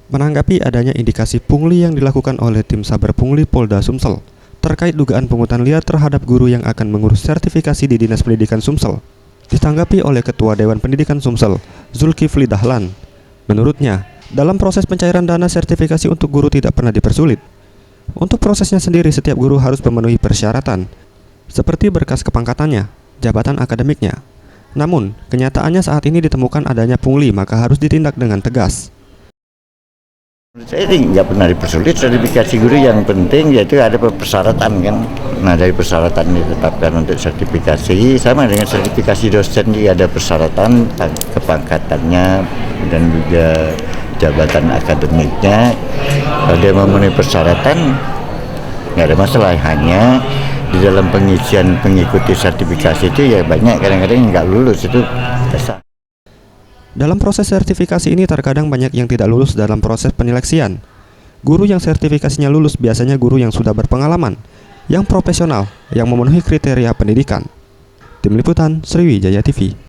Menanggapi adanya indikasi pungli yang dilakukan oleh tim Saber Pungli Polda Sumsel terkait dugaan pungutan liar terhadap guru yang akan mengurus sertifikasi di Dinas Pendidikan Sumsel, ditanggapi oleh Ketua Dewan Pendidikan Sumsel, Zulkifli Dahlan. Menurutnya, dalam proses pencairan dana sertifikasi untuk guru tidak pernah dipersulit. Untuk prosesnya sendiri, setiap guru harus memenuhi persyaratan, seperti berkas kepangkatannya, jabatan akademiknya. Namun, kenyataannya saat ini ditemukan adanya pungli, maka harus ditindak dengan tegas. Menurut saya nggak pernah dipersulit sertifikasi guru, yang penting yaitu ada persyaratan kan. Nah, dari persyaratan ditetapkan untuk sertifikasi, sama dengan sertifikasi dosen juga ada persyaratan kepangkatannya dan juga jabatan akademiknya. Kalau dia memenuhi persyaratan nggak ada masalah, hanya di dalam pengisian pengikuti sertifikasi itu ya banyak kadang-kadang yang nggak lulus, itu biasa. Dalam proses sertifikasi ini terkadang banyak yang tidak lulus dalam proses penyeleksian. Guru yang sertifikasinya lulus biasanya guru yang sudah berpengalaman, yang profesional, yang memenuhi kriteria pendidikan. Tim Liputan, Sriwijaya TV.